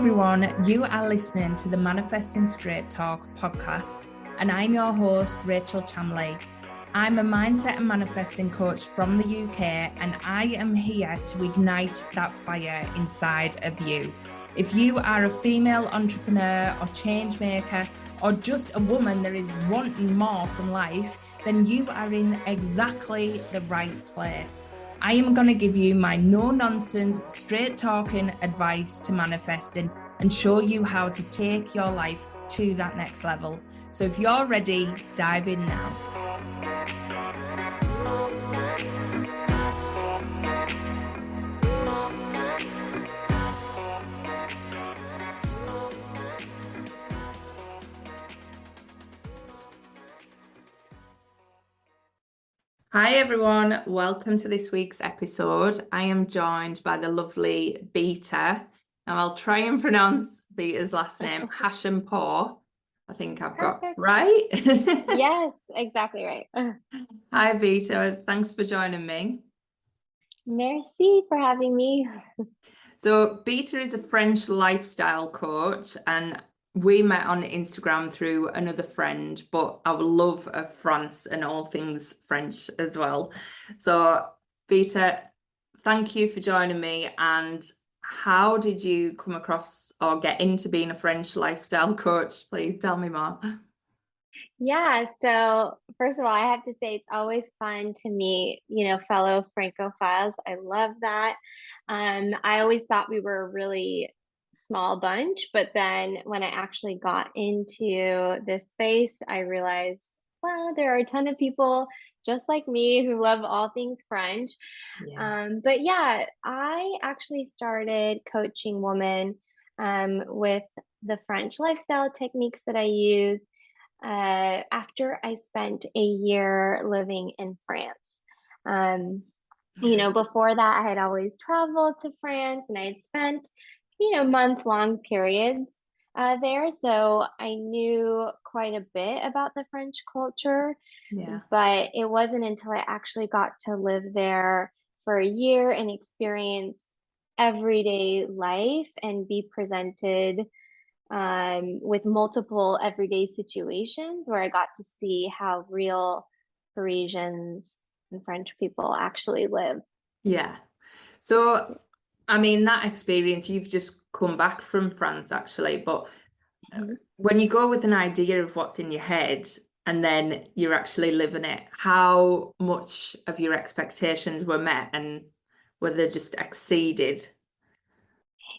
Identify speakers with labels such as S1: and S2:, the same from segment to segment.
S1: everyone, you are listening to the Manifesting Straight Talk podcast, and I'm your host, Rachel Chamley. I'm a mindset and manifesting coach from the UK, and I am here to ignite that fire inside of you. If you are a female entrepreneur or change maker, or just a woman that is wanting more from life, then you are in exactly the right place. I am going to give you my no-nonsense, straight-talking advice to manifesting and show you how to take your life to that next level. So if you're ready, dive in now. Hi everyone, welcome to this week's episode. I am joined by the lovely Beeta. Now I'll try and pronounce Beeta's last name, Hashempour. I think I've got right.
S2: Yes, exactly right.
S1: Hi Beeta, thanks for joining me.
S2: Merci for having me.
S1: So Beeta is a French lifestyle coach, and we met on Instagram through another friend, but our love of France and all things French as well. So Beeta, thank you for joining me. And how did you come across or get into being a French lifestyle coach? Please tell me more.
S2: Yeah, so first of all, I have to say it's always fun to meet, fellow Francophiles. I love that. I always thought we were a really small bunch, but then when I actually got into this space, I realized, well, there are a ton of people just like me who love all things French. But yeah, I actually started coaching women with the French lifestyle techniques that I use after I spent a year living in France. Before that, I had always traveled to France and I had spent, month-long periods there. So I knew quite a bit about the French culture.
S1: Yeah.
S2: But it wasn't until I actually got to live there for a year and experience everyday life and be presented with multiple everyday situations where I got to see how real Parisians and French people actually live.
S1: Yeah. So, I mean, that experience, you've just come back from France actually, but when you go with an idea of what's in your head and then you're actually living it, how much of your expectations were met and were they just exceeded?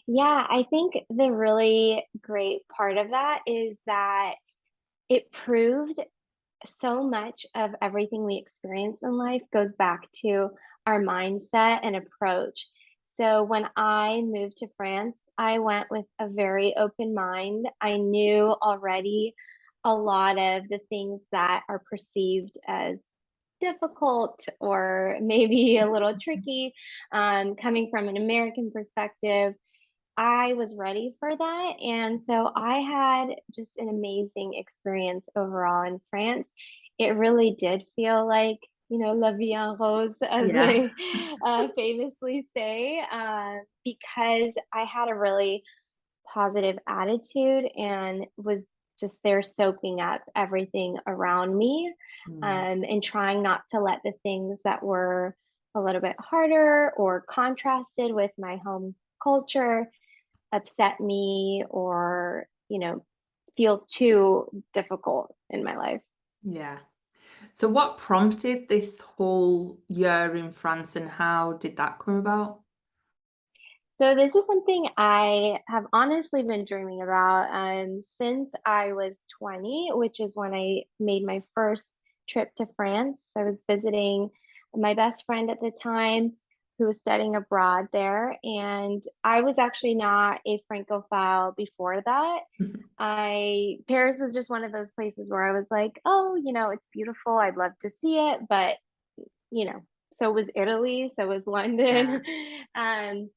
S2: Yeah, I think the really great part of that is that it proved so much of everything we experience in life goes back to our mindset and approach. So when I moved to France, I went with a very open mind. I knew already a lot of the things that are perceived as difficult or maybe a little tricky, coming from an American perspective. I was ready for that. And so I had just an amazing experience overall in France. It really did feel like, la vie en rose, as they famously say, because I had a really positive attitude and was just there soaking up everything around me, and trying not to let the things that were a little bit harder or contrasted with my home culture upset me or, feel too difficult in my life.
S1: Yeah. So what prompted this whole year in France and how did that come about?
S2: So this is something I have honestly been dreaming about since I was 20, which is when I made my first trip to France. I was visiting my best friend at the time who was studying abroad there, and I was actually not a Francophile before that. Paris was just one of those places where I was like, oh, it's beautiful. I'd love to see it, but you know, so was Italy, so was London. um,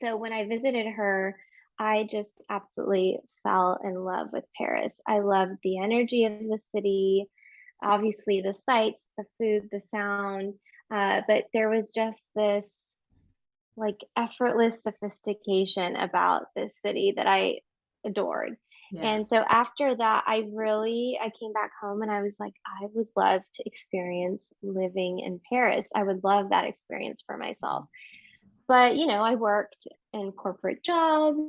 S2: so when I visited her, I just absolutely fell in love with Paris. I loved the energy of the city, obviously the sights, the food, the sound, but there was just this like effortless sophistication about this city that I adored.
S1: Yeah.
S2: And so after that, I came back home and I was like, I would love to experience living in Paris. I would love that experience for myself. But, I worked in corporate jobs.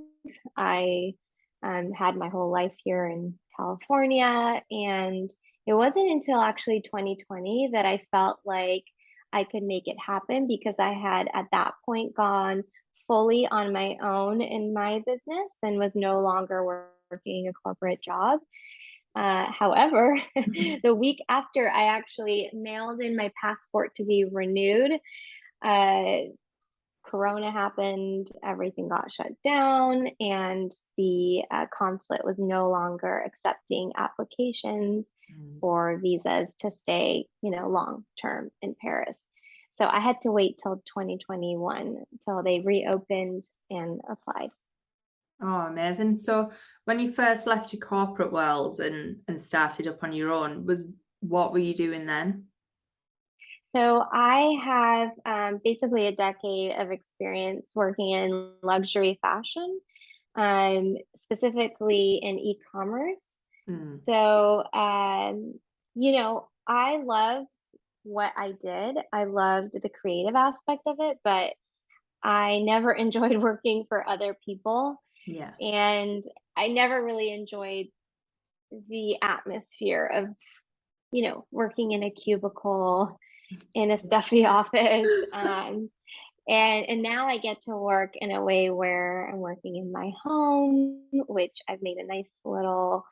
S2: I had my whole life here in California. And it wasn't until actually 2020 that I felt like I could make it happen because I had at that point gone fully on my own in my business and was no longer working a corporate job. However, the week after I actually mailed in my passport to be renewed, uh, Corona happened, everything got shut down, and the consulate was no longer accepting applications
S1: Mm.
S2: for visas to stay, long term in Paris. So I had to wait till 2021 till they reopened and applied.
S1: Oh, amazing. So when you first left your corporate world and started up on your own, what were you doing then?
S2: So I have basically a decade of experience working in luxury fashion, specifically in e-commerce.
S1: Mm.
S2: So, I loved what I did. I loved the creative aspect of it, but I never enjoyed working for other people.
S1: Yeah.
S2: And I never really enjoyed the atmosphere of, working in a cubicle in a stuffy office. And now I get to work in a way where I'm working in my home, which I've made a nice little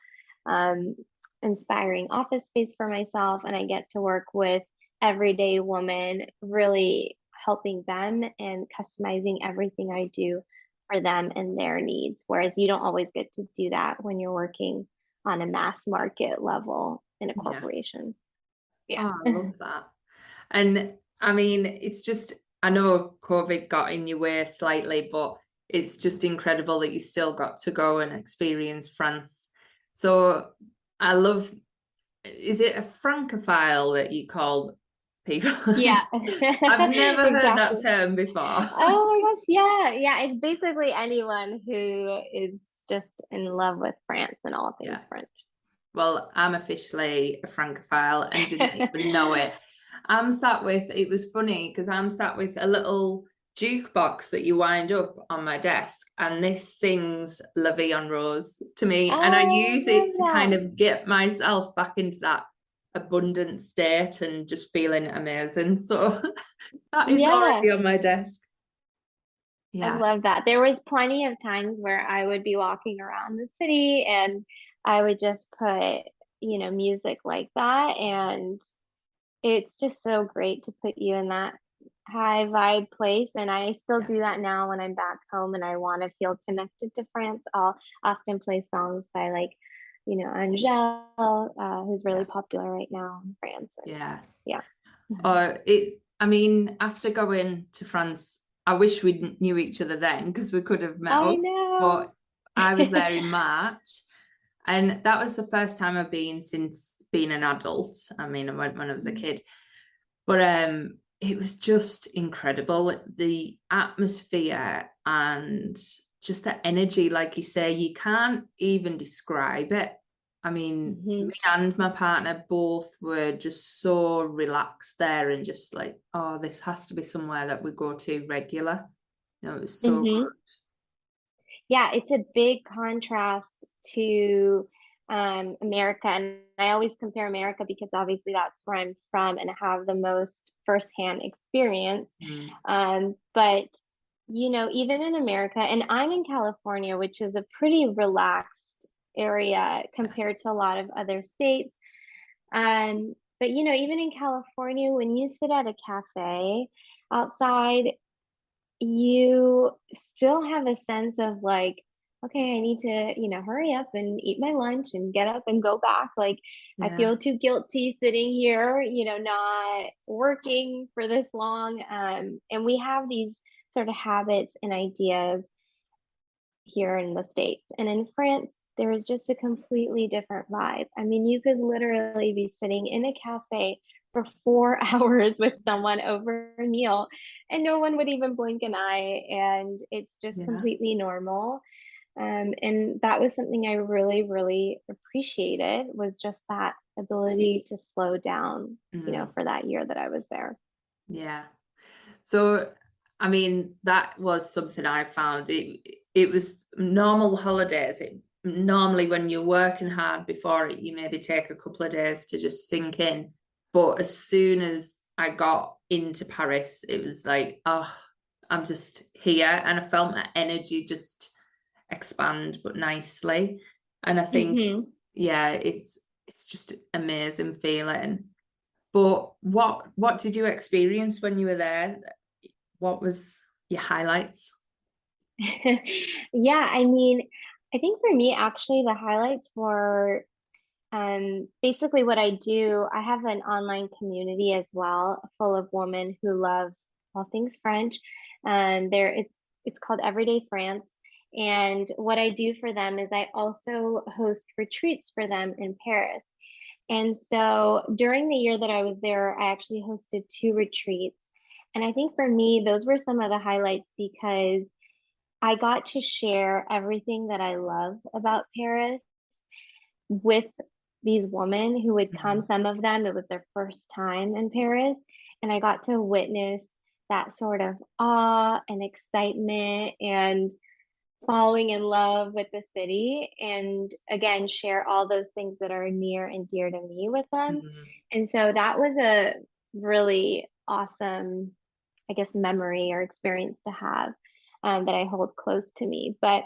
S2: um, inspiring office space for myself, and I get to work with everyday women, really helping them and customizing everything I do for them and their needs. Whereas you don't always get to do that when you're working on a mass market level in a
S1: Yeah.
S2: corporation. Yeah.
S1: Oh, I love that. And I mean, it's just, I know COVID got in your way slightly, but it's just incredible that you still got to go and experience France. So I love, is it a Francophile that you call people?
S2: Yeah.
S1: I've never heard that
S2: Exactly.
S1: term before.
S2: Oh my gosh, yeah, yeah. It's basically anyone who is just in love with France and all things
S1: Yeah.
S2: French.
S1: Well, I'm officially a Francophile and didn't even know it. It was funny because I'm sat with a little jukebox that you wind up on my desk, and this sings La Vie en Rose to me. And I
S2: Oh,
S1: use
S2: I love
S1: it to kind
S2: that.
S1: of get myself back into that abundant state and just feeling amazing. So that is
S2: Yeah,
S1: already on my desk.
S2: I
S1: Yeah.
S2: love that. There was plenty of times where I would be walking around the city and I would just put, music like that. And it's just so great to put you in that high vibe place. And I still
S1: Yeah.
S2: do that now when I'm back home and I want to feel connected to France. I'll often play songs by like, Angèle, who's really
S1: Yeah.
S2: popular right now in France. And
S1: Yeah.
S2: yeah.
S1: I mean, after going to France, I wish we knew each other then because we could have met
S2: I
S1: up.
S2: know.
S1: But I was there in March, and that was the first time I've been since being an adult. I mean, I went when I was a kid, but it was just incredible. The atmosphere and just the energy, like you say, you can't even describe it. I mean,
S2: Hmm.
S1: me and my partner both were just so relaxed there and just like, oh, this has to be somewhere that we go to regular. It was so
S2: Hmm.
S1: good.
S2: Yeah, it's a big contrast to America. And I always compare America because obviously that's where I'm from and have the most firsthand experience.
S1: Mm,
S2: But, even in America, and I'm in California, which is a pretty relaxed area
S1: yeah,
S2: compared to a lot of other states. But, even in California, when you sit at a cafe outside, you still have a sense of like, okay, I need to, hurry up and eat my lunch and get up and go back. Like, I
S1: yeah,
S2: feel too guilty sitting here, not working for this long. And we have these sort of habits and ideas here in the States. And in France, there was just a completely different vibe. I mean, you could literally be sitting in a cafe for 4 hours with someone over a meal and no one would even blink an eye. And it's just
S1: Yeah.
S2: completely normal. And that was something I really, really appreciated, was just that ability to slow down,
S1: Mm,
S2: for that year that I was there.
S1: yeah. So, I mean, that was something I found. It was normal holidays. Normally, when you're working hard before it, you maybe take a couple of days to just sink in. But as soon as I got into Paris, it was like, oh, I'm just here. And I felt that energy just expand, but nicely. And I think,
S2: Hmm.
S1: yeah, it's just amazing feeling. But what did you experience when you were there? What was your highlights?
S2: Yeah, I mean, I think for me, actually, the highlights were basically what I do. I have an online community as well, full of women who love all things French. There, it's called Everyday France. And what I do for them is I also host retreats for them in Paris. And so during the year that I was there, I actually hosted 2 retreats. And I think for me, those were some of the highlights because I got to share everything that I love about Paris with these women who would come.
S1: Mhm.
S2: Some of them, it was their first time in Paris. And I got to witness that sort of awe and excitement and falling in love with the city. And again, share all those things that are near and dear to me with them.
S1: Mhm.
S2: And so that was a really awesome, I guess, memory or experience to have, that I hold close to me. But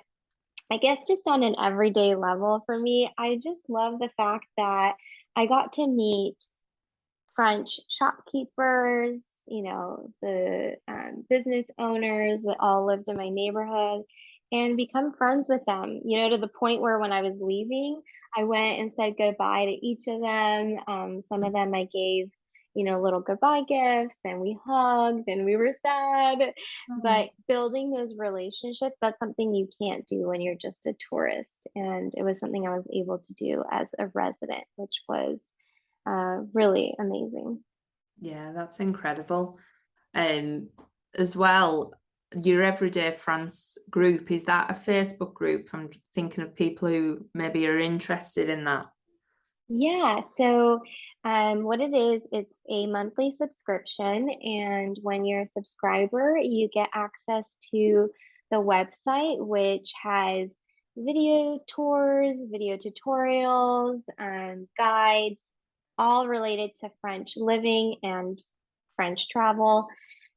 S2: I guess just on an everyday level for me, I just love the fact that I got to meet French shopkeepers, the business owners that all lived in my neighborhood, and become friends with them, to the point where when I was leaving, I went and said goodbye to each of them. Some of them I gave, little goodbye gifts, and we hugged and we were sad.
S1: Oh,
S2: But building those relationships, that's something you can't do when you're just a tourist. And it was something I was able to do as a resident, which was really amazing.
S1: yeah, that's incredible. Um, as well, your Everyday France group, is that a Facebook group? I'm thinking of people who maybe are interested in that.
S2: Yeah, so what it is, it's a monthly subscription, and when you're a subscriber, you get access to the website, which has video tours, video tutorials, guides, all related to French living and French travel,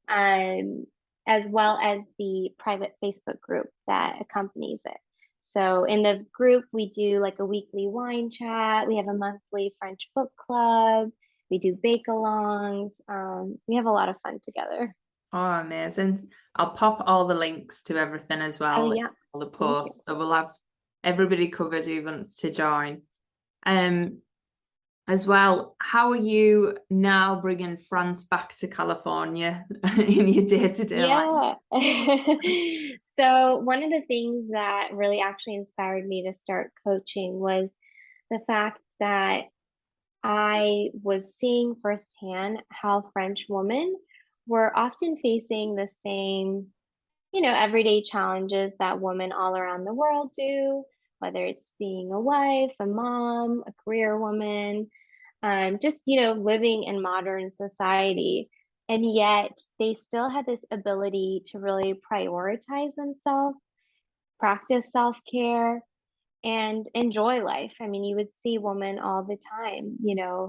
S2: um, as well as the private Facebook group that accompanies it. So in the group, we do like a weekly wine chat. We have a monthly French book club. We do bake-alongs. We have a lot of fun together.
S1: Oh, amazing. I'll pop all the links to everything as
S2: Oh
S1: well,
S2: yeah,
S1: all the
S2: thank you.
S1: posts. So we'll have everybody covered who wants to join. Um, as well, how are you now bringing France back to California in your day-to-day life?
S2: Yeah. So one of the things that really actually inspired me to start coaching was the fact that I was seeing firsthand how French women were often facing the same, everyday challenges that women all around the world do, whether it's being a wife, a mom, a career woman, just, living in modern society. And yet they still had this ability to really prioritize themselves, practice self care, and enjoy life. I mean, you would see women all the time,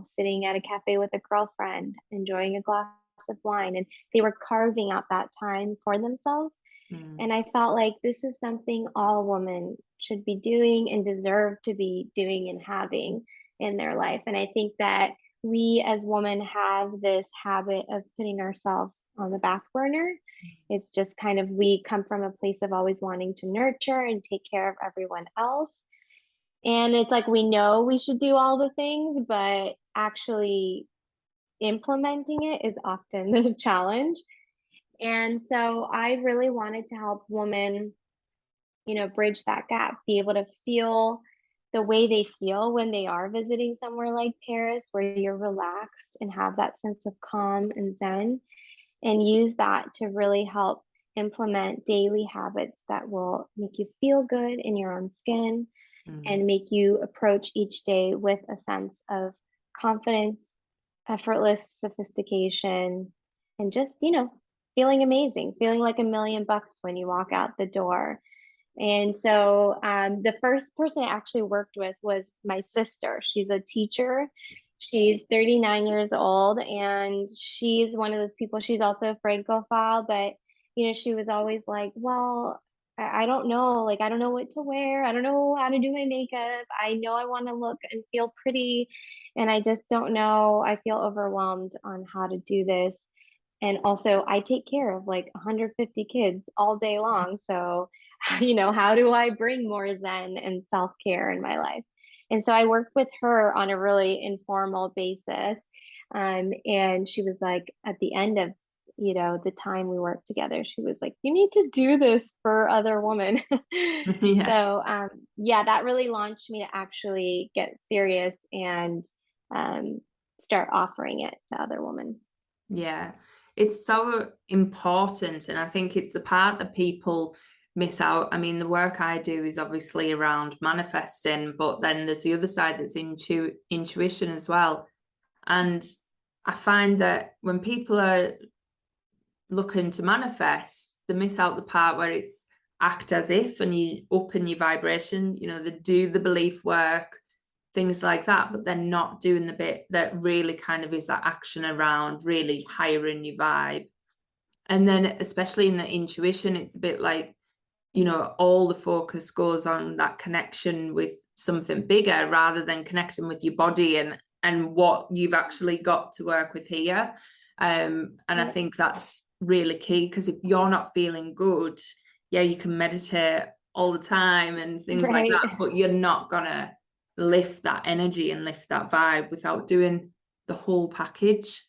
S2: sitting at a cafe with a girlfriend, enjoying a glass of wine, and they were carving out that time for themselves.
S1: Mm,
S2: And I felt like this is something all women should be doing and deserve to be doing and having in their life. And I think that we as women have this habit of putting ourselves on the back burner. It's just kind of, we come from a place of always wanting to nurture and take care of everyone else. And it's like we know we should do all the things, but actually implementing it is often the challenge. And so I really wanted to help women, bridge that gap, be able to feel the way they feel when they are visiting somewhere like Paris, where you're relaxed and have that sense of calm and zen, and use that to really help implement daily habits that will make you feel good in your own skin and make you approach each day with a sense of confidence, effortless sophistication, and just, feeling amazing, feeling like $1,000,000 when you walk out the door. And so the first person I actually worked with was my sister. She's a teacher. She's 39 years old, and she's one of those people. She's also a Francophile, but she was always like, well, I don't know. Like, I don't know what to wear. I don't know how to do my makeup. I know I want to look and feel pretty, and I just don't know. I feel overwhelmed on how to do this. And also, I take care of like 150 kids all day long. So, how do I bring more Zen and self-care in my life? And so I worked with her on a really informal basis. And she was like, at the end of, the time we worked together, she was like, you need to do this for other women.
S1: Yeah.
S2: So, yeah, that really launched me to actually get serious and start offering it to other women.
S1: Yeah, it's so important. And I think it's the part that people miss out. I mean, the work I do is obviously around manifesting, but then there's the other side that's intuition as well. And I find that when people are looking to manifest, they miss out the part where it's act as if, and you up in your vibration, they do the belief work, things like that, but they're not doing the bit that really kind of is that action around really hiring your vibe. And then especially in the intuition, it's a bit like, all the focus goes on that connection with something bigger rather than connecting with your body and what you've actually got to work with here. And I think that's really key, because if you're not feeling good, yeah, you can meditate all the time and things like that, but you're not gonna lift that energy and lift that vibe without doing the whole package.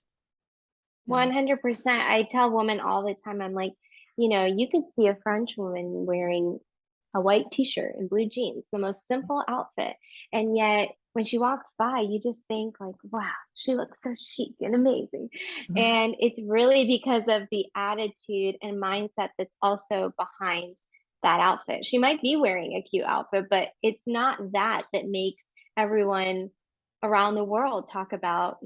S2: 100%. I tell women all the time, I'm like, you could see a French woman wearing a white t-shirt and blue jeans, the most simple outfit. And yet when she walks by, you just think like, wow, she looks so chic and amazing. And it's really because of the attitude and mindset that's also behind that outfit. She might be wearing a cute outfit, but it's not that makes everyone around the world talk about,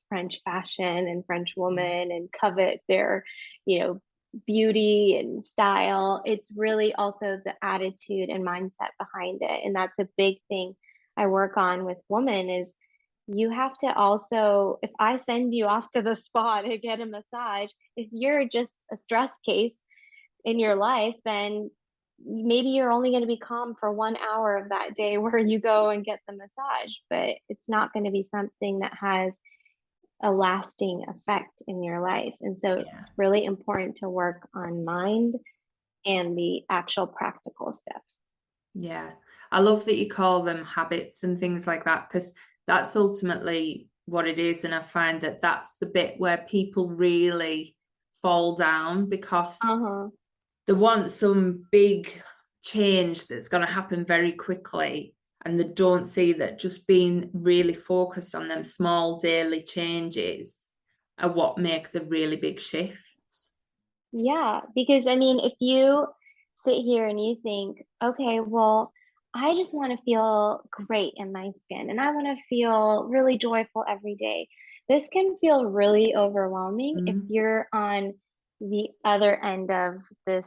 S2: French fashion and French woman and covet their, beauty and style. It's really also the attitude and mindset behind it. And that's a big thing I work on with women is you have to also, if I send you off to the spa to get a massage, if you're just a stress case in your life, then maybe you're only going to be calm for 1 hour of that day where you go and get the massage, but it's not going to be something that has a lasting effect in your life. And so it's really important to work on mind and the actual practical steps.
S1: Yeah. I love that you call them habits and things like that, because that's ultimately what it is. And I find that that's the bit where people really fall down, because they want some big change that's going to happen very quickly, and they don't see that just being really focused on them small daily changes are what make the really big shifts.
S2: Yeah, because I mean, if you sit here and you think, okay, well, I just want to feel great in my skin and I want to feel really joyful every day. This can feel really overwhelming if you're on the other end of this,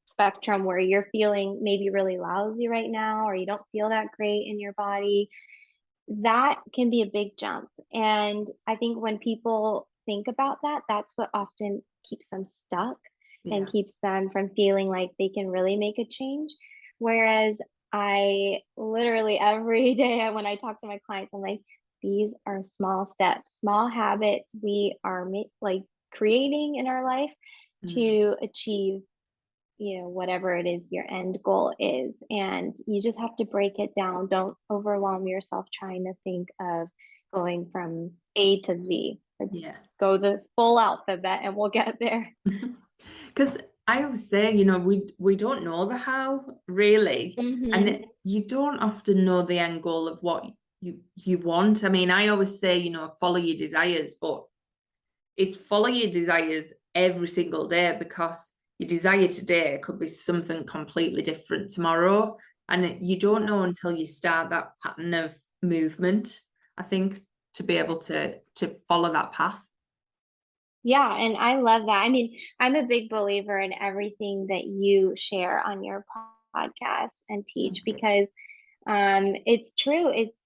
S2: spectrum where you're feeling maybe really lousy right now, or you don't feel that great in your body. That can be a big jump. And I think when people think about that, that's what often keeps them stuck and keeps them from feeling like they can really make a change. Whereas I literally every day when I talk to my clients, I'm like, these are small steps, small habits we are like creating in our life to achieve, whatever it is your end goal is. And you just have to break it down. Don't overwhelm yourself trying to think of going from A to Z. Go the full alphabet and we'll get there.
S1: Because I always say, you know, we don't know the how really, and you don't often know the end goal of what you want. I mean, I always say, you know, follow your desires, but it's follow your desires every single day, because your desire today could be something completely different tomorrow, and you don't know until you start that pattern of movement, I think, to be able to follow that path.
S2: Yeah, and I love that. I mean, I'm a big believer in everything that you share on your podcast and teach, because it's true. It's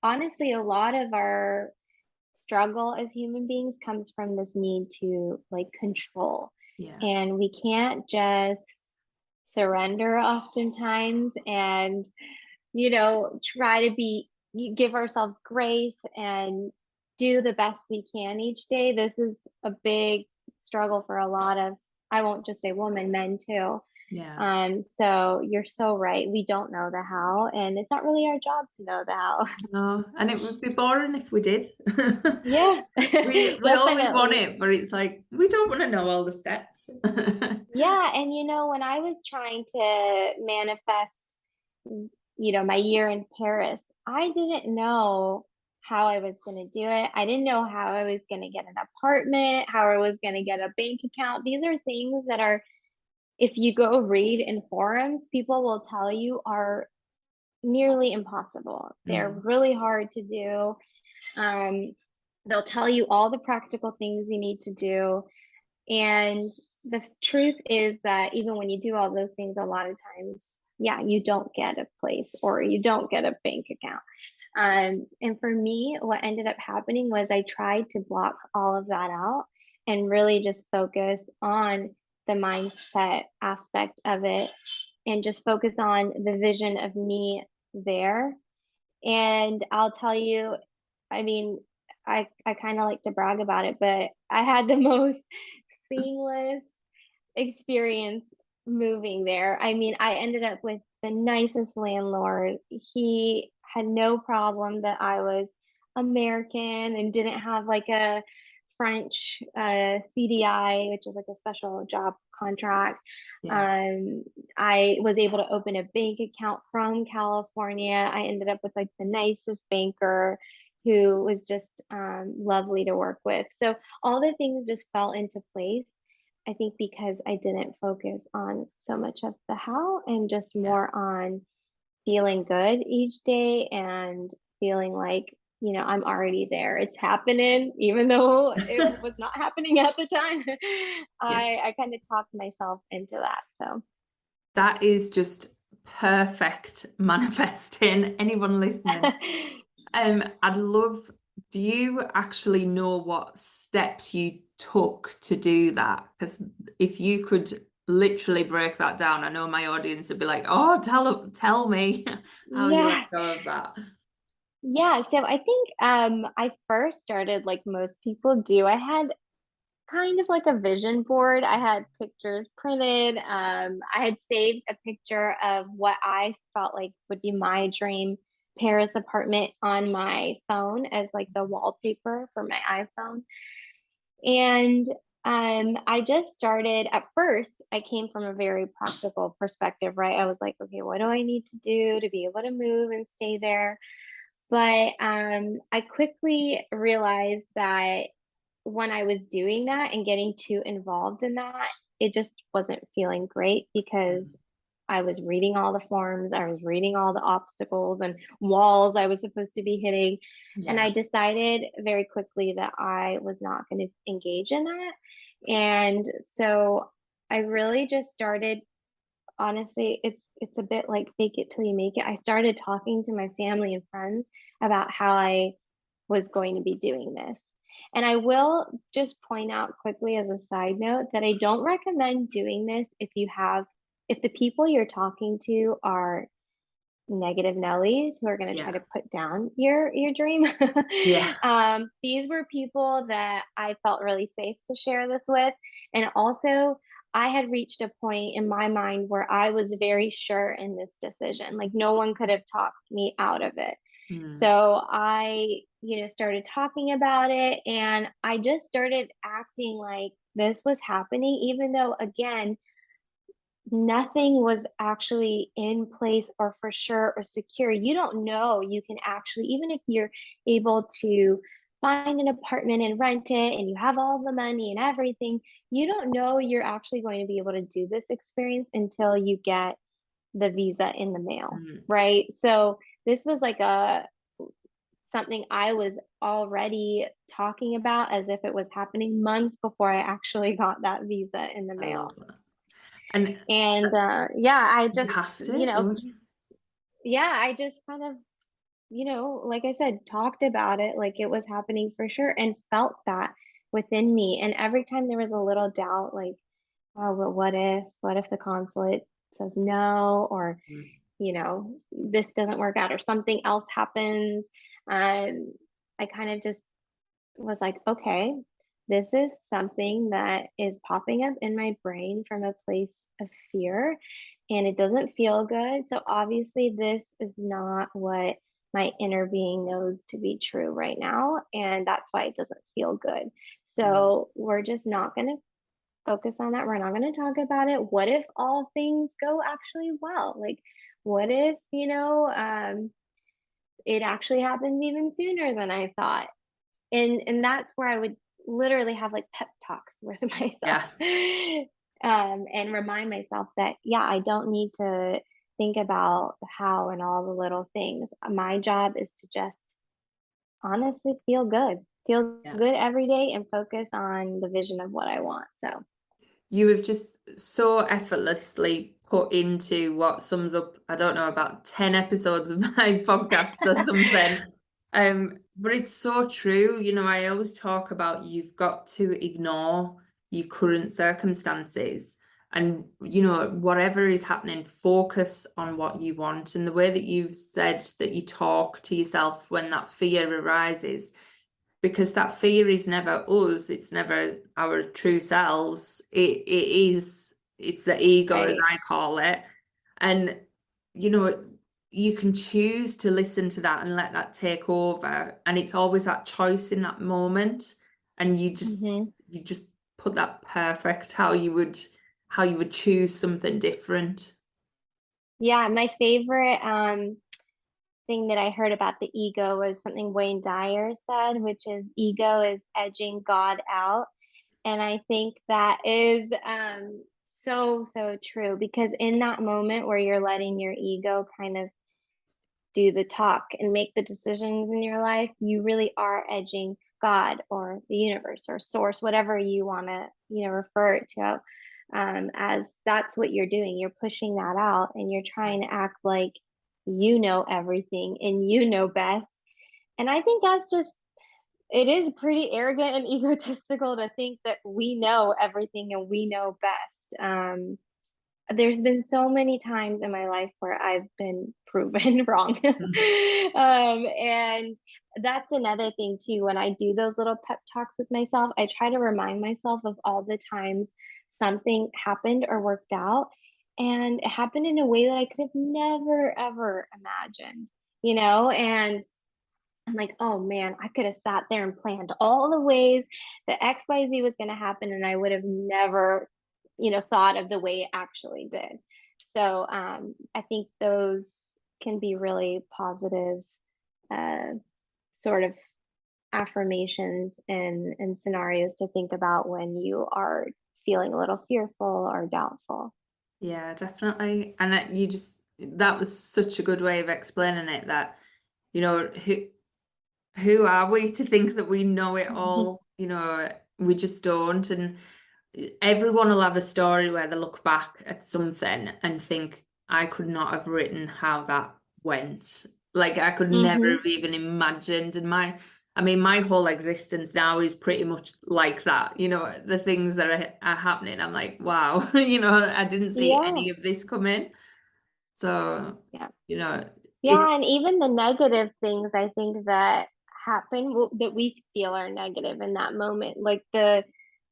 S2: honestly a lot of our struggle as human beings comes from this need to like control.
S1: Yeah.
S2: And we can't just surrender oftentimes and, try to give ourselves grace and do the best we can each day. This is a big struggle for a lot of, I won't just say women, men too.
S1: Yeah.
S2: So you're so right. We don't know the how, and it's not really our job to know the how.
S1: No, and it would be boring if we did.
S2: Yeah,
S1: We always want
S2: definitely.
S1: it, but it's like we don't want to know all the steps.
S2: Yeah, and when I was trying to manifest, my year in Paris, I didn't know how I was going to do it. I didn't know how I was going to get an apartment, how I was going to get a bank account. These are things that are, if you go read in forums, people will tell you are nearly impossible. They're really hard to do. Um, they'll tell you all the practical things you need to do. And the truth is that even when you do all those things, a lot of times, yeah, you don't get a place or you don't get a bank account. And for me, what ended up happening was I tried to block all of that out and really just focus on the mindset aspect of it and just focus on the vision of me there. And I'll tell you, I mean, I kind of like to brag about it, but I had the most seamless experience moving there. I mean, I ended up with the nicest landlord. He had no problem that I was American and didn't have like a French CDI, which is like a special job contract.
S1: Yeah.
S2: Um, I was able to open a bank account from California. I ended up with like the nicest banker who was just lovely to work with. So all the things just fell into place. I think because I didn't focus on so much of the how and just
S1: Yeah.
S2: more on feeling good each day and feeling like, I'm already there. It's happening, even though it was not happening at the time.
S1: Yeah.
S2: I kind of talked myself into that. So
S1: That is just perfect manifesting. Anyone listening? I'd love, do you actually know what steps you took to do that? Because if you could literally break that down, I know my audience would be like, oh, tell me how you
S2: yeah.
S1: let go of that.
S2: Yeah, so I think I first started like most people do. I had kind of like a vision board. I had pictures printed. I had saved a picture of what I felt like would be my dream Paris apartment on my phone as like the wallpaper for my iPhone. And I just started at first, I came from a very practical perspective, right? I was like, okay, what do I need to do to be able to move and stay there? But I quickly realized that when I was doing that and getting too involved in that, it just wasn't feeling great because I was reading all the forms, I was reading all the obstacles and walls I was supposed to be hitting. And
S1: Yeah.
S2: I decided very quickly that I was not going to engage in that. And so I really just started, honestly, it's a bit like fake it till you make it. I started talking to my family and friends about how I was going to be doing this. And I will just point out quickly as a side note that I don't recommend doing this if the people you're talking to are negative Nellies who are going to try
S1: Yeah.
S2: to put down your dream.
S1: Yeah.
S2: These were people that I felt really safe to share this with. And also, I had reached a point in my mind where I was very sure in this decision. Like, no one could have talked me out of it.
S1: Mm.
S2: So I, started talking about it and I just started acting like this was happening, even though, again, nothing was actually in place or for sure or secure. You don't know you can actually, even if you're able to find an apartment and rent it and you have all the money and everything, you don't know you're actually going to be able to do this experience until you get the visa in the mail, right? So this was like a something I was already talking about as if it was happening months before I actually got that visa in the
S1: I
S2: mail.
S1: love that. And
S2: Yeah, I
S1: you
S2: just,
S1: have to, don't you?
S2: yeah, I just kind of, like I said, talked about it like it was happening for sure and felt that within me. And every time there was a little doubt, like, oh, but what if the consulate says no, or, this doesn't work out, or something else happens. I kind of just was like, okay, this is something that is popping up in my brain from a place of fear, and it doesn't feel good. So obviously, this is not what my inner being knows to be true right now. And that's why it doesn't feel good. So we're just not going to focus on that. We're not going to talk about it. What if all things go actually well? Like, what if, it actually happens even sooner than I thought? And that's where I would literally have like pep talks with myself,
S1: Yeah.
S2: and remind myself that, yeah, I don't need to think about the how and all the little things. My job is to just honestly feel
S1: Yeah.
S2: good every day and focus on the vision of what I want. So
S1: You have just so effortlessly put into what sums up, I don't know, about 10 episodes of my podcast or something. But it's so true. I always talk about you've got to ignore your current circumstances and, whatever is happening, focus on what you want. And the way that you've said that you talk to yourself when that fear arises, because that fear is never us, it's never our true selves. It's the ego, as
S2: right.
S1: I call it. And you can choose to listen to that and let that take over, and it's always that choice in that moment. And you just put that perfect, how you would choose something different.
S2: Yeah, my favorite thing that I heard about the ego was something Wayne Dyer said, which is ego is edging God out. And I think that is so, so true, because in that moment where you're letting your ego kind of do the talk and make the decisions in your life, you really are edging God or the universe or source, whatever you want to, refer it to, as that's what you're doing. You're pushing that out and you're trying to act like you know everything and you know best. And I think that's just, it is pretty arrogant and egotistical to think that we know everything and we know best. There's been so many times in my life where I've been proven wrong. And that's another thing too. When I do those little pep talks with myself, I try to remind myself of all the times something happened or worked out. And it happened in a way that I could have never, ever imagined, and I'm like, oh man, I could have sat there and planned all the ways that XYZ was going to happen, and I would have never, thought of the way it actually did. So I think those can be really positive uh, sort of affirmations and scenarios to think about when you are feeling a little fearful or doubtful.
S1: Yeah, definitely. And that was such a good way of explaining it, that who are we to think that we know it all? We just don't. And everyone will have a story where they look back at something and think, I could not have written how that went. Like, I could never
S2: Hmm.
S1: have even imagined. And my whole existence now is pretty much like that. The things that are happening, I'm like, wow, I didn't see
S2: Yeah.
S1: any of this coming. So,
S2: Yeah.
S1: it's,
S2: Yeah, and even the negative things I think that happen that we feel are negative in that moment, like the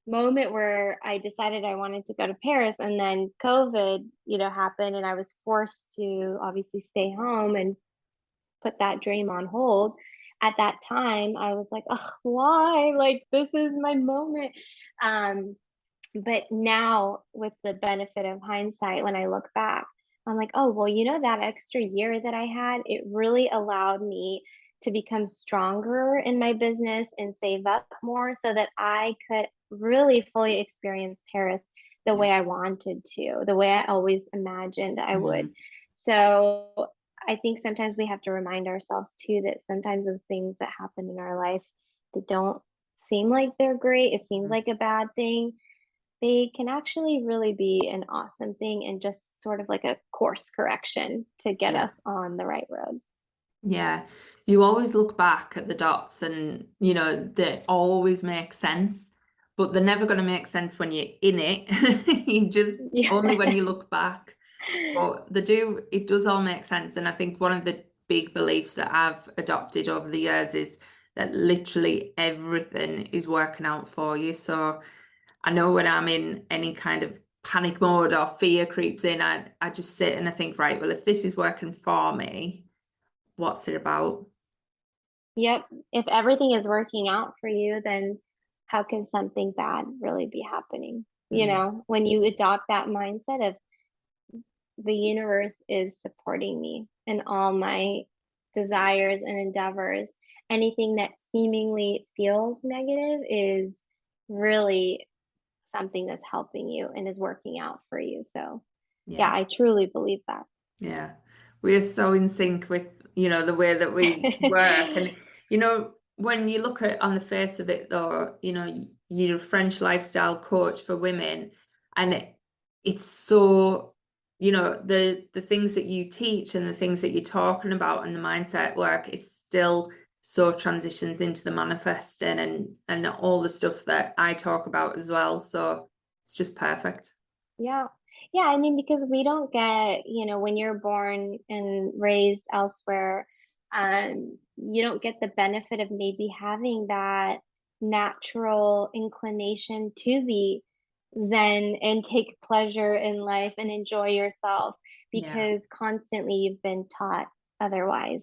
S2: moment where I decided I wanted to go to Paris and then COVID, happened and I was forced to obviously stay home and put that dream on hold. At that time, I was like, oh, why? Like, this is my moment. But now, with the benefit of hindsight, when I look back, I'm like, oh, well, that extra year that I had, it really allowed me to become stronger in my business and save up more so that I could really fully experience Paris the
S1: Yeah.
S2: way I wanted to, the way I always imagined I would.
S1: Mm.
S2: So I think sometimes we have to remind ourselves too that sometimes those things that happen in our life that don't seem like they're great, it seems
S1: Mm.
S2: like a bad thing, they can actually really be an awesome thing and just sort of like a course correction to get
S1: Yeah.
S2: us on the right road.
S1: Yeah. You always look back at the dots and, they always make sense, but they're never going to make sense when you're in it. You just
S2: Yeah.
S1: only when you look back. But it does all make sense. And I think one of the big beliefs that I've adopted over the years is that literally everything is working out for you. So I know when I'm in any kind of panic mode or fear creeps in, I just sit and I think, right, well, if this is working for me, what's it about?
S2: Yep. If everything is working out for you, then how can something bad really be happening?
S1: Mm.
S2: When you adopt that mindset of the universe is supporting me in all my desires and endeavors, anything that seemingly feels negative is really something that's helping you and is working out for you. So, yeah,
S1: Yeah.
S2: I truly believe that.
S1: Yeah. We're so in sync with, the way that we work. And, when you look at on the face of it though, you're a French lifestyle coach for women, and it's so, the things that you teach and the things that you're talking about and the mindset work is still so transitions into the manifesting and all the stuff that I talk about as well. So it's just perfect.
S2: Yeah. Yeah, I mean, because we don't get, when you're born and raised elsewhere, you don't get the benefit of maybe having that natural inclination to be zen and take pleasure in life and enjoy yourself
S1: Yeah.
S2: because constantly you've been taught otherwise.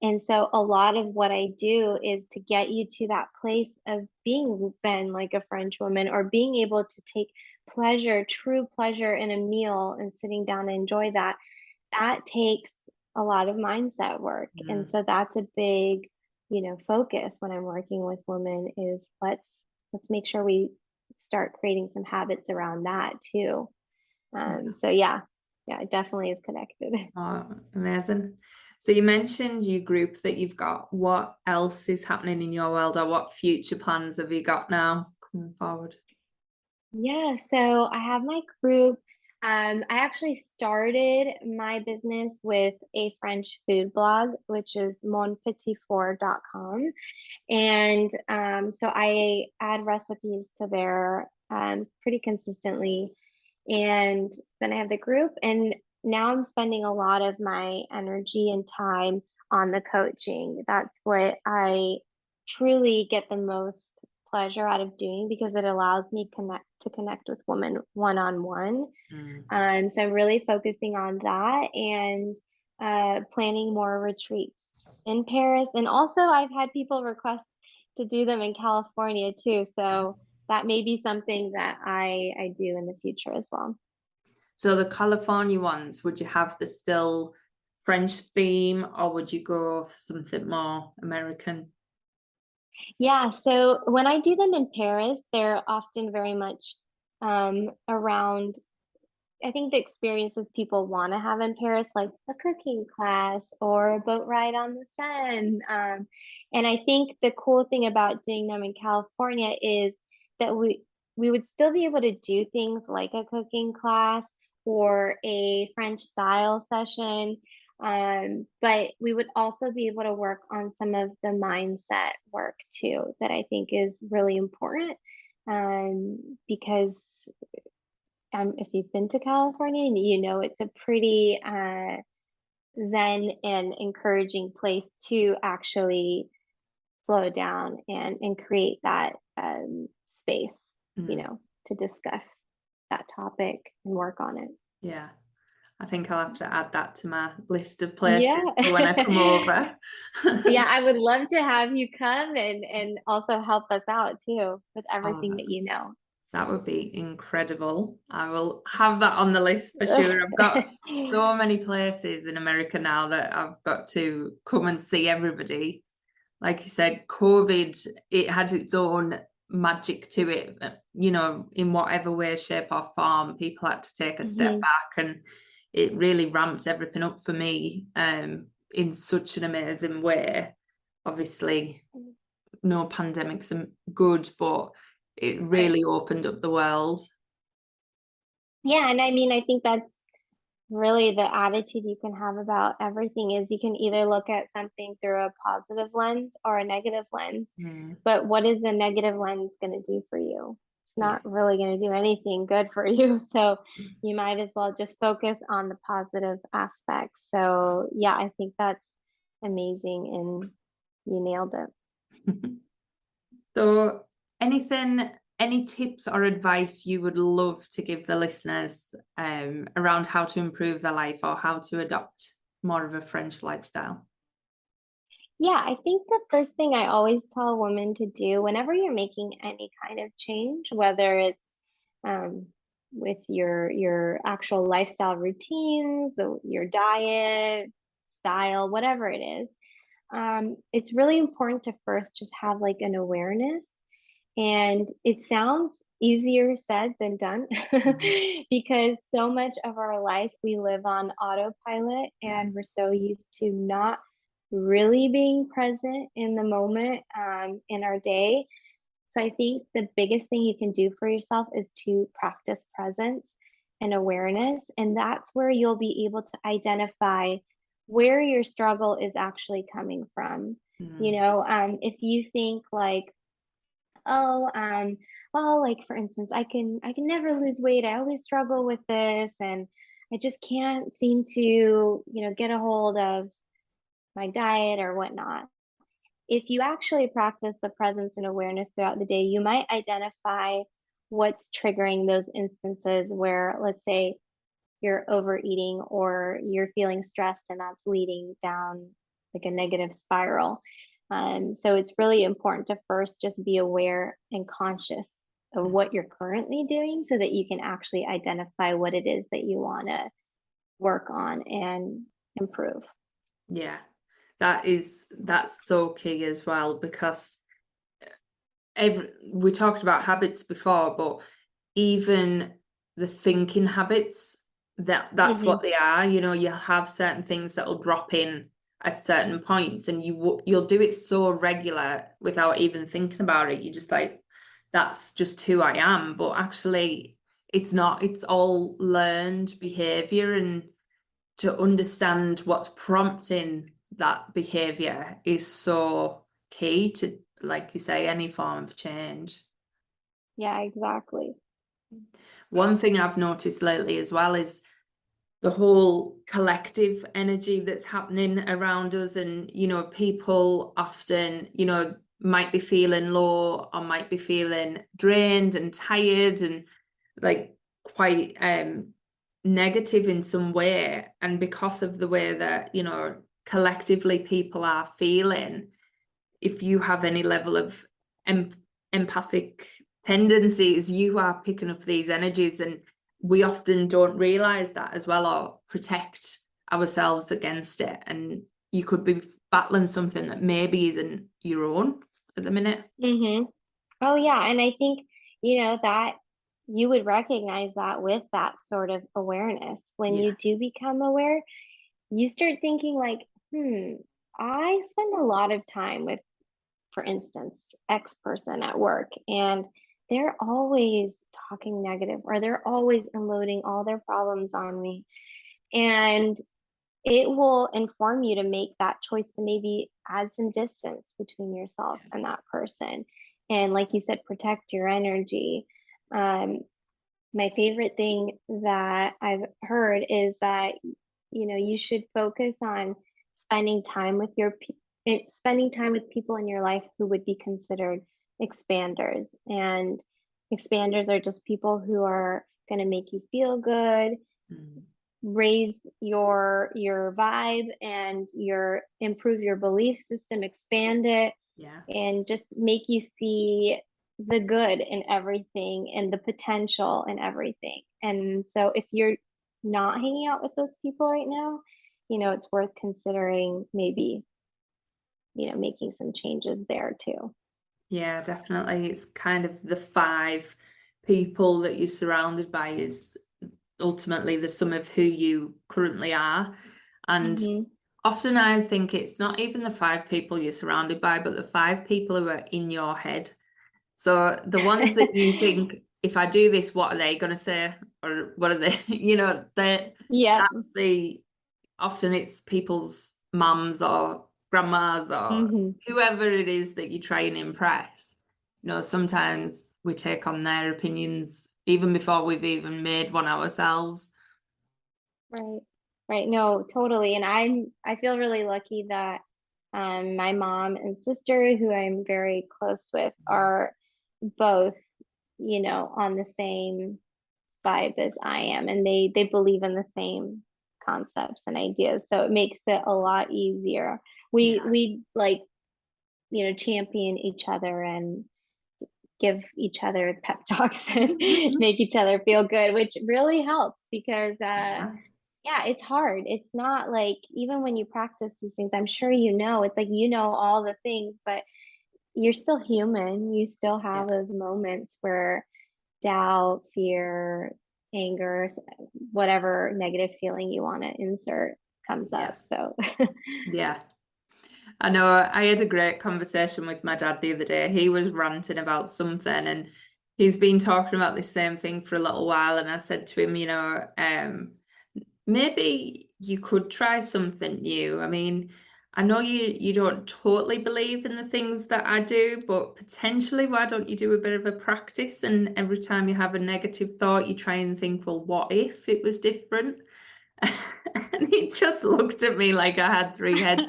S2: And so a lot of what I do is to get you to that place of being zen like a French woman or being able to take pleasure, true pleasure in a meal and sitting down and enjoy that, that takes a lot of mindset work. And
S1: Mm.
S2: so that's a big, focus when I'm working with women is let's make sure we start creating some habits around that too.
S1: Yeah.
S2: So yeah, it definitely is connected.
S1: Oh, amazing. So you mentioned your group that you've got. What else is happening in your world, or what future plans have you got now coming forward?
S2: Yeah, so I have my group. I actually started my business with a French food blog, which is monpetitfour.com. And so I add recipes to there pretty consistently. And then I have the group, and now I'm spending a lot of my energy and time on the coaching. That's what I truly get the most pleasure out of doing because it allows me connect with women one on one.
S1: Mm.
S2: So I'm really focusing on that and planning more retreats in Paris. And also, I've had people request to do them in California too. So that may be something that I do in the future as well.
S1: So the California ones, would you have the still French theme, or would you go for something more American?
S2: Yeah, so when I do them in Paris, they're often very much around, I think, the experiences people want to have in Paris, like a cooking class or a boat ride on the Seine. And I think the cool thing about doing them in California is that we would still be able to do things like a cooking class or a French style session. But we would also be able to work on some of the mindset work too, that I think is really important. Because if you've been to California, it's a pretty zen and encouraging place to actually slow down and create that space,
S1: Mm.
S2: to discuss that topic and work on it.
S1: Yeah. I think I'll have to add that to my list of
S2: Yeah.
S1: places for when I come over.
S2: Yeah, I would love to have you come and also help us out too with
S1: Oh,
S2: everything that you know.
S1: That would be incredible. I will have that on the list for sure. I've got so many places in America now that I've got to come and see everybody. Like you said, COVID, it had its own magic to it, you know, in whatever way, shape or form. People had to take a step back, and it really ramped everything up for me in such an amazing way. Obviously, no pandemics are good, but it really opened up the world.
S2: Yeah, and I mean, I think that's really the attitude you can have about everything is you can either look at something through a positive lens or a negative lens. But what is the negative lens going to do for you? It's not really going to do anything good for you. So you might as well just focus on the positive aspects. So yeah, I think that's amazing and you nailed it.
S1: So any tips or advice you would love to give the listeners around how to improve their life or how to adopt more of a French lifestyle?
S2: Yeah, I think the first thing I always tell women to do whenever you're making any kind of change, whether it's um, with your actual lifestyle routines, your diet, style, whatever it is, it's really important to first just have like an awareness. And it sounds easier said than done because so much of our life we live on autopilot and we're so used to not really being present in the moment in our day. So I think the biggest thing you can do for yourself is to practice presence and awareness. And that's where you'll be able to identify where your struggle is actually coming from. You know, if you think like, oh, well, like for instance, I can never lose weight. I always struggle with this and I just can't seem to, get a hold of my diet or whatnot. If you actually practice the presence and awareness throughout the day, you might identify what's triggering those instances where, let's say, you're overeating or you're feeling stressed and that's leading down like a negative spiral. So it's really important to first just be aware and conscious of what you're currently doing so that you can actually identify what it is that you want to work on and improve.
S1: Yeah, that's so key as well, because we talked about habits before, but even the thinking habits, that's what they are. You know, you'll have certain things that will drop in at certain points, and you'll do it so regular without even thinking about it. You're just like, that's just who I am. But actually, it's not. It's all learned behavior, and to understand what's prompting that behavior is so key to, like you say, any form of change.
S2: Yeah, exactly.
S1: One thing I've noticed lately as well is the whole collective energy that's happening around us. And, you know, people often, you know, might be feeling low or might be feeling drained and tired and like quite negative in some way. And because of the way that, you know, collectively people are feeling, if you have any level of empathic tendencies, you are picking up these energies, and we often don't realize that as well, or protect ourselves against it. And you could be battling something that maybe isn't your own at the minute.
S2: Oh yeah, and I think that you would recognize that with that sort of awareness. When you do become aware, you start thinking like, I spend a lot of time with, for instance, X person at work, and they're always talking negative or they're always unloading all their problems on me. And it will inform you to make that choice to maybe add some distance between yourself and that person. And like you said, protect your energy. My favorite thing that I've heard is that, you should focus on spending time with spending time with people in your life who would be considered expanders. And expanders are just people who are going to make you feel good, raise your vibe and improve your belief system, expand it, and just make you see the good in everything and the potential in everything. And so if you're not hanging out with those people right now, it's worth considering maybe, making some changes there too.
S1: Yeah, definitely. It's kind of the 5 people that you're surrounded by is ultimately the sum of who you currently are. And
S2: Mm-hmm.
S1: often I think it's not even the 5 people you're surrounded by, but the 5 people who are in your head. So the ones that you think, if I do this, what are they going to say? Or what are they,
S2: Yeah.
S1: that's often it's people's mums or grandmas or
S2: Mm-hmm.
S1: whoever it is that you try and impress. Sometimes we take on their opinions even before we've even made one ourselves.
S2: Right. Right. No, totally. And I feel really lucky that my mom and sister, who I'm very close with, are both, on the same vibe as I am, and they believe in the same concepts and ideas. So it makes it a lot easier. We
S1: Yeah.
S2: we like, champion each other and give each other pep talks and
S1: Mhm.
S2: make each other feel good, which really helps because
S1: Yeah.
S2: yeah, it's hard. It's not like, even when you practice these things, I'm sure it's like all the things, but you're still human. You still
S1: Yeah.
S2: have those moments where doubt, fear, anger, whatever negative feeling you want to insert comes
S1: Yeah.
S2: up. So,
S1: Yeah. I know I had a great conversation with my dad the other day. He was ranting about something and he's been talking about the same thing for a little while. And I said to him, maybe you could try something new. I mean, I know you don't totally believe in the things that I do, but potentially why don't you do a bit of a practice? And every time you have a negative thought, you try and think, well, what if it was different? And he just looked at me like I had 3 heads.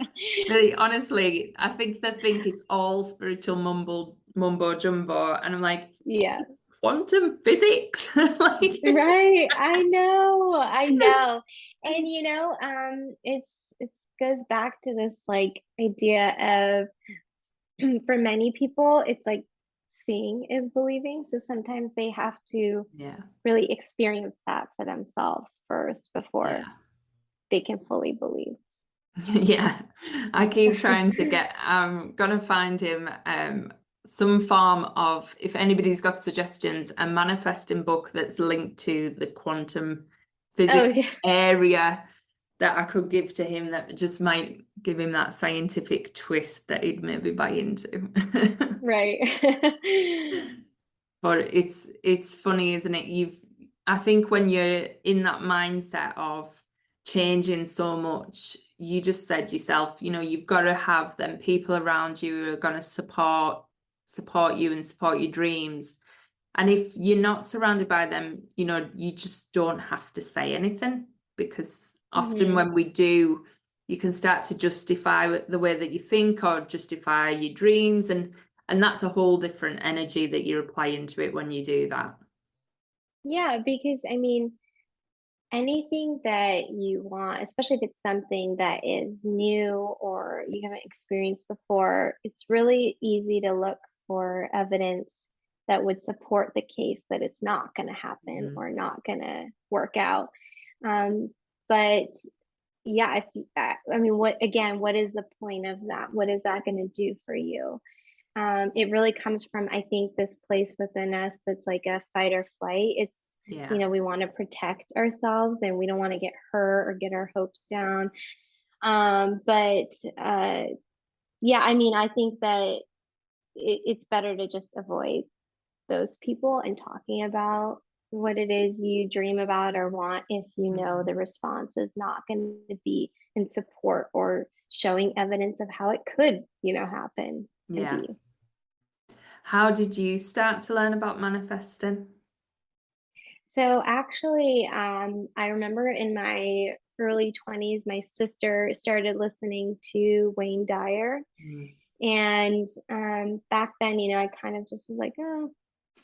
S1: Really, honestly, I think they think it's all spiritual mumbo jumbo. And I'm like,
S2: yeah.
S1: quantum physics. Like,
S2: Right. I know. I know. And it goes back to this like idea of for many people, it's like seeing is believing. So sometimes they have to
S1: yeah,
S2: really experience that for themselves first before
S1: yeah.
S2: they can fully believe.
S1: Yeah, I keep trying to get, I'm gonna find him some form of, if anybody's got suggestions, a manifesting book that's linked to the quantum
S2: Oh,
S1: physics
S2: yeah.
S1: area that I could give to him that just might give him that scientific twist that he'd maybe buy into.
S2: Right.
S1: But it's funny, isn't it? I think when you're in that mindset of changing so much, you just said yourself, you've got to have them people around you who are going to support you and support your dreams. And if you're not surrounded by them, you just don't have to say anything because often
S2: Hmm.
S1: when we do, you can start to justify the way that you think or justify your dreams and that's a whole different energy that you're applying to it when you do that.
S2: Yeah, because I mean, anything that you want, especially if it's something that is new or you haven't experienced before, it's really easy to look for evidence that would support the case that it's not going to happen
S1: Mm.
S2: or not going to work out. But yeah, I mean, what is the point of that? What is that going to do for you? It really comes from, I think, this place within us that's like a fight or flight. It's,
S1: Yeah.
S2: we want to protect ourselves and we don't want to get hurt or get our hopes down. But yeah, I mean, I think that it's better to just avoid those people and talking about what it is you dream about or want if you know
S1: Mhm.
S2: the response is not going to be in support or showing evidence of how it could, happen and
S1: Yeah.
S2: be.
S1: How did you start to learn about manifesting?
S2: So actually, I remember in my early 20s, my sister started listening to Wayne Dyer.
S1: Mm.
S2: And back then, I kind of just was like, oh,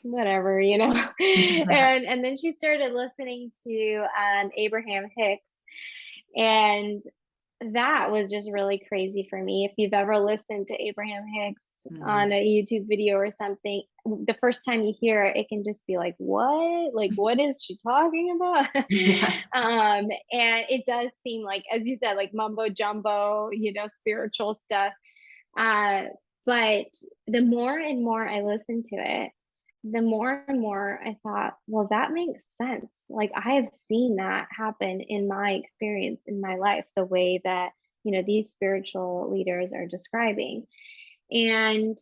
S2: whatever. And then she started listening to Abraham Hicks. And that was just really crazy for me. If you've ever listened to Abraham Hicks on a YouTube video or something, the first time you hear it, it can just be like, what? Like, what is she talking about?
S1: Yeah.
S2: And it does seem like, as you said, like mumbo jumbo, spiritual stuff. Uh, but the more and more I listened to it, the more and more I thought, well, that makes sense. Like I have seen that happen in my experience in my life, the way that, these spiritual leaders are describing. And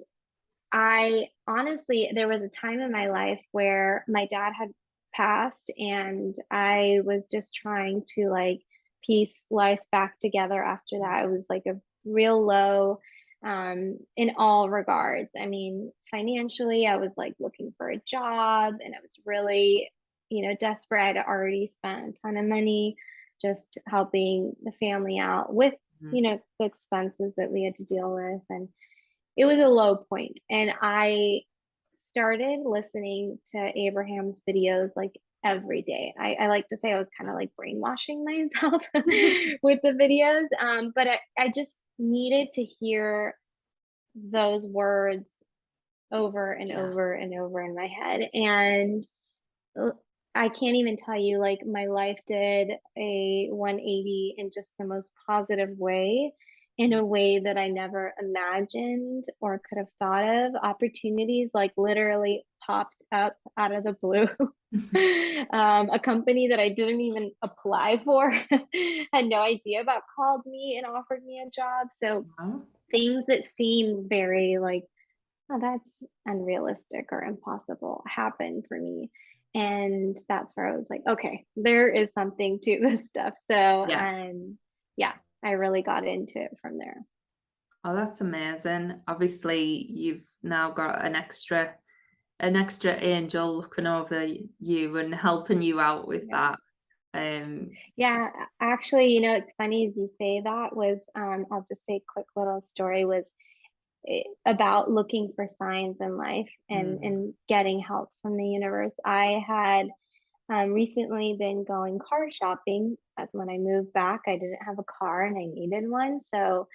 S2: I honestly, there was a time in my life where my dad had passed and I was just trying to like piece life back together after that. It was like a real low in all regards. I mean, financially, I was like looking for a job and I was really, desperate. I'd already spent a ton of money just helping the family out with, the expenses that we had to deal with. And it was a low point. And I started listening to Abraham's videos like every day. I like to say I was kind of like brainwashing myself with the videos. But I just needed to hear those words over and over and over in my head. And I can't even tell you, like, my life did a 180 in just the most positive way, in a way that I never imagined or could have thought of. Opportunities like literally popped up out of the blue. A company that I didn't even apply for, had no idea about, called me and offered me a job. So things that seem very like, oh, that's unrealistic or impossible happened for me. And that's where I was like, okay, there is something to this stuff. So, yeah, I really got into it from there.
S1: Oh, that's amazing. Obviously, you've now got an extra angel looking over you and helping you out with that.
S2: Yeah, actually, it's funny as you say that was, I'll just say a quick little story was about looking for signs in life and getting help from the universe. I had recently been going car shopping. When I moved back, I didn't have a car and I needed one. So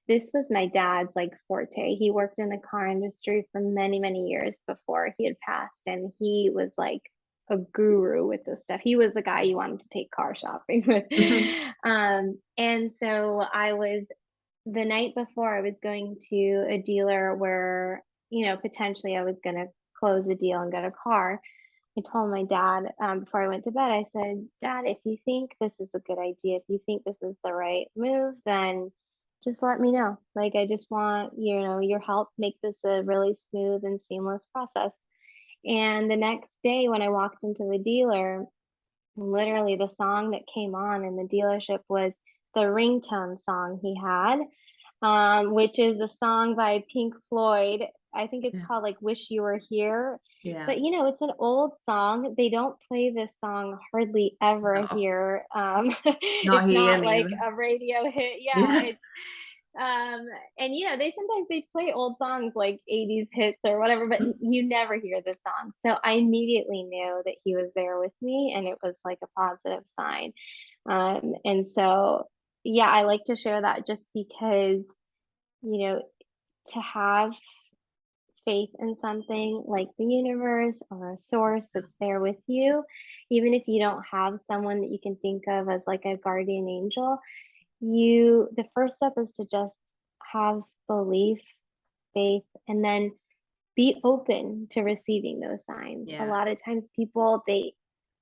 S2: this was my dad's like forte. He worked in the car industry for many, many years before he had passed. And he was like a guru with this stuff. He was the guy you wanted to take car shopping with. And so I was, the night before, I was going to a dealer where, potentially I was going to close the deal and get a car. I told my dad before I went to bed, I said, Dad, if you think this is a good idea, if you think this is the right move, then just let me know. Like, I just want, your help, make this a really smooth and seamless process. And the next day when I walked into the dealer, literally the song that came on in the dealership was the ringtone song he had, which is a song by Pink Floyd. I think it's called like Wish You Were Here.
S1: Yeah.
S2: But it's an old song. They don't play this song hardly ever here. It's not like a radio hit. It's and they play old songs like 80s hits or whatever, but you never hear this song. So I immediately knew that he was there with me and it was like a positive sign. And so I like to share that just because, to have faith in something like the universe or a source that's there with you, even if you don't have someone that you can think of as like a guardian angel, the first step is to just have belief, faith, and then be open to receiving those signs. A lot of times people, they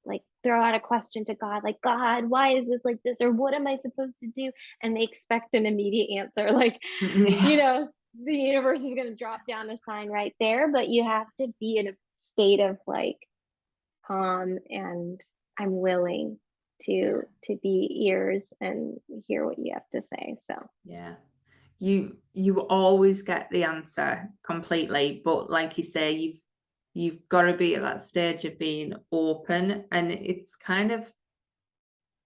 S2: like throw out a question to God, like, God, why is this like this? Or what am I supposed to do? And they expect an immediate answer. Like, the universe is going to drop down a sign right there, but you have to be in a state of like calm and I'm willing to be ears and hear what you have to say. So
S1: you always get the answer completely, but like you say, you've got to be at that stage of being open. And it's kind of,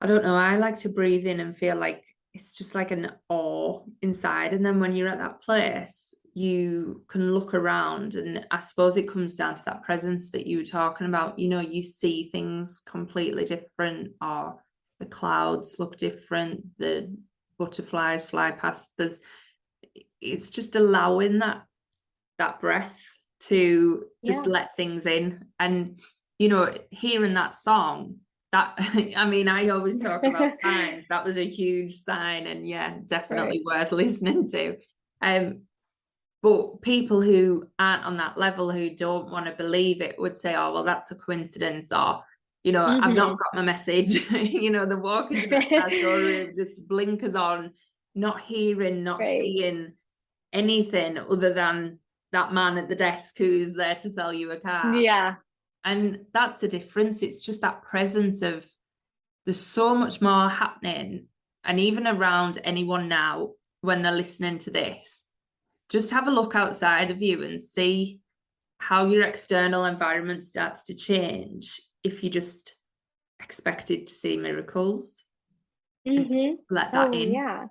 S1: I don't know, I like to breathe in and feel like it's just like an awe inside, and then when you're at that place you can look around, and I suppose it comes down to that presence that you were talking about. You see things completely different, or the clouds look different, the butterflies fly past. It's just allowing that breath to just let things in. And, you know, hearing that song, that, I mean, I always talk about signs. That was a huge sign, and yeah, definitely worth listening to. But people who aren't on that level, who don't want to believe it, would say, oh, well, that's a coincidence, or, you know, I've not got my message. You know, they're walking to that car store, just blinkers on, not hearing, not seeing anything other than that man at the desk who's there to sell you a car.
S2: Yeah.
S1: And that's the difference. It's just that presence of, there's so much more happening. And even around anyone now, when they're listening to this, just have a look outside of you and see how your external environment starts to change if you just expected to see miracles. And just let that in.
S2: Yeah.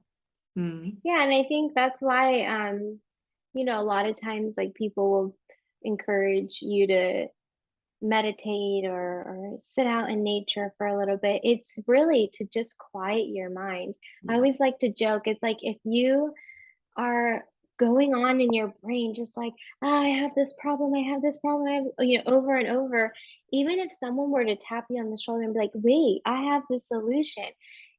S2: Yeah, and I think that's why you know, a lot of times like people will encourage you to meditate or sit out in nature for a little bit. It's really to just quiet your mind. I always like to joke, it's like if you are going on in your brain just like, oh, I have this problem, I have this problem, I have, you know, over and over, even if someone were to tap you on the shoulder and be like, wait, I have the solution,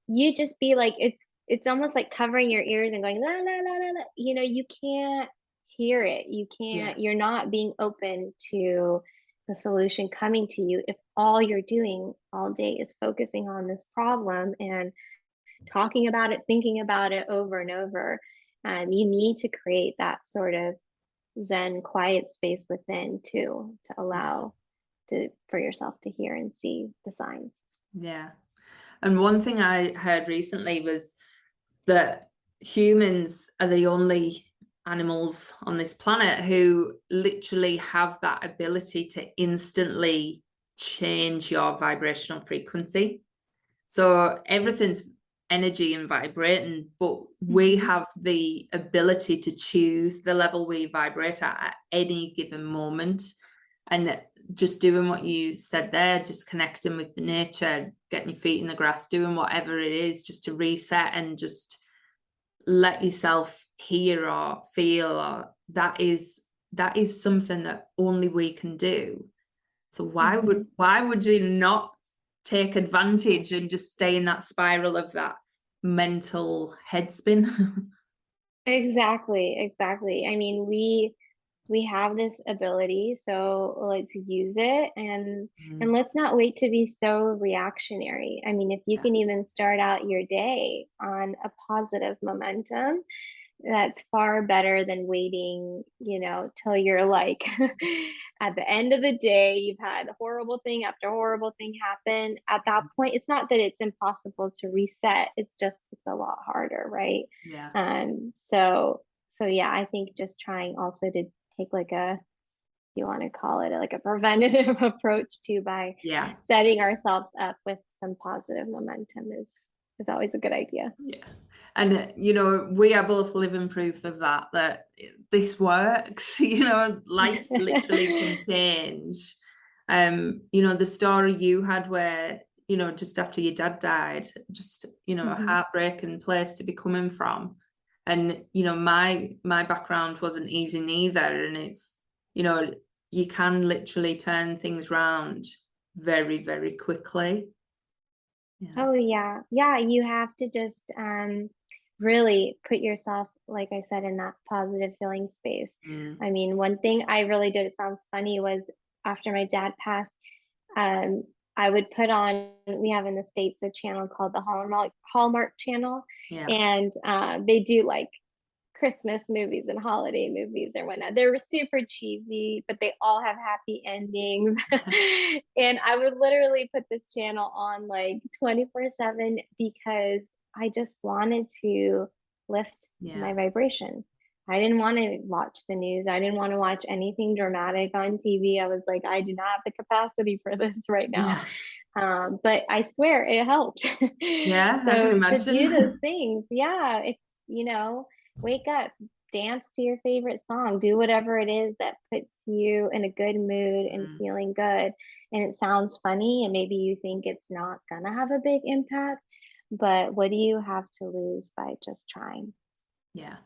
S2: you just be like, it's almost like covering your ears and going la la la la la. You know, you can't hear it, you can't, you're not being open to the solution coming to you if all you're doing all day is focusing on this problem and talking about it, thinking about it over and over. You need to create that sort of Zen quiet space within too, to allow for yourself to hear and see the signs.
S1: Yeah. And one thing I heard recently was that humans are the only animals on this planet who literally have that ability to instantly change your vibrational frequency. So everything's energy and vibrating, but we have the ability to choose the level we vibrate at any given moment. And just doing what you said there, just connecting with the nature, getting your feet in the grass, doing whatever it is, just to reset and just let yourself hear or feel, or that is something that only we can do. So why would you not take advantage and just stay in that spiral of that mental headspin?
S2: Exactly. I mean, we have this ability, so let's use it, and let's not wait to be so reactionary. I mean, if you can even start out your day on a positive momentum, that's far better than waiting, you know, till you're like at the end of the day, you've had horrible thing after horrible thing happen. At that point, it's not that it's impossible to reset, it's just it's a lot harder, right? So yeah, I think just trying also to take like a, you want to call it like a preventative approach to by setting ourselves up with some positive momentum is always a good idea.
S1: And you know, we are both living proof of that this works. You know, life literally can change. You know, the story you had where, you know, just after your dad died, just, you know, a heartbreaking place to be coming from. And, you know, my background wasn't easy neither. And it's, you know, you can literally turn things around very, very quickly.
S2: Oh yeah. You have to just really put yourself, like I said, in that positive feeling space. I mean, one thing I really did, it sounds funny, was after my dad passed, I would put on, we have in the States a channel called the Hallmark channel. And they do like Christmas movies and holiday movies or whatnot. They're super cheesy, but they all have happy endings. And I would literally put this channel on like 24/7 because I just wanted to lift my vibration. I didn't want to watch the news. I didn't want to watch anything dramatic on TV. I was like, I do not have the capacity for this right now. But I swear it helped.
S1: I can imagine.
S2: To do those things, if you know, wake up, dance to your favorite song, do whatever it is that puts you in a good mood and feeling good. And it sounds funny, and maybe you think it's not gonna have a big impact, but what do you have to lose by just trying?
S1: Yeah,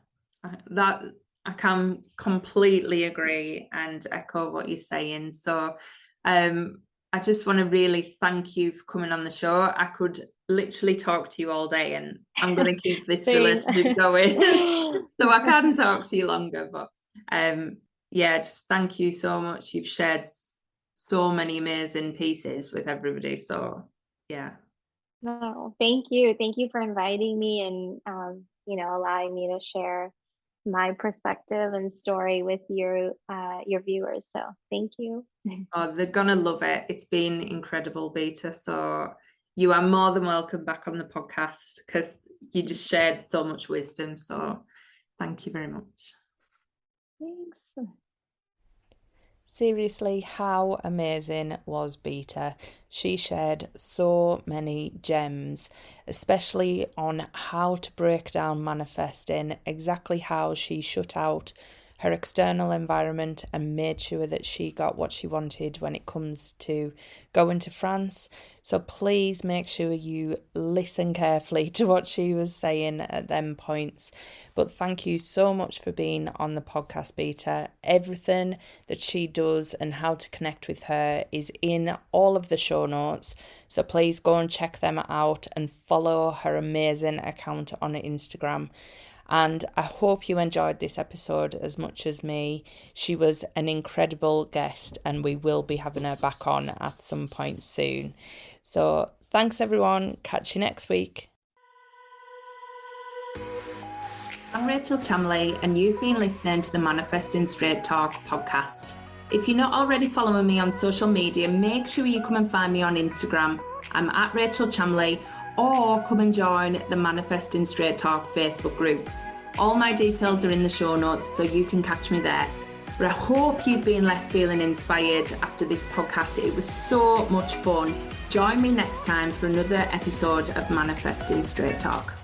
S1: that I can completely agree and echo what you're saying. So I just want to really thank you for coming on the show. I could literally talk to you all day, and I'm going to keep this relationship going. So I can talk to you longer, but yeah, just thank you so much. You've shared so many amazing pieces with everybody. So yeah.
S2: No, thank you. Thank you for inviting me and allowing me to share my perspective and story with your viewers. So thank you.
S1: Oh, they're gonna love it. It's been incredible, Beeta. So you are more than welcome back on the podcast, because you just shared so much wisdom. So thank you very much.
S2: Thanks.
S1: Seriously, how amazing was Beeta? She shared so many gems, especially on how to break down manifesting, exactly how she shut out her external environment and made sure that she got what she wanted when it comes to going to France. So please make sure you listen carefully to what she was saying at them points. But thank you so much for being on the podcast, Beeta. Everything that she does and how to connect with her is in all of the show notes. So please go and check them out and follow her amazing account on Instagram. And I hope you enjoyed this episode as much as me. She was an incredible guest, and we will be having her back on at some point soon. So thanks, everyone. Catch you next week. I'm Rachel Chamley, and you've been listening to the Manifesting Straight Talk podcast. If you're not already following me on social media, make sure you come and find me on Instagram. I'm at Rachel Chamley, or come and join the Manifesting Straight Talk Facebook group. All my details are in the show notes, so you can catch me there. But I hope you've been left feeling inspired after this podcast. It was so much fun. Join me next time for another episode of Manifesting Straight Talk.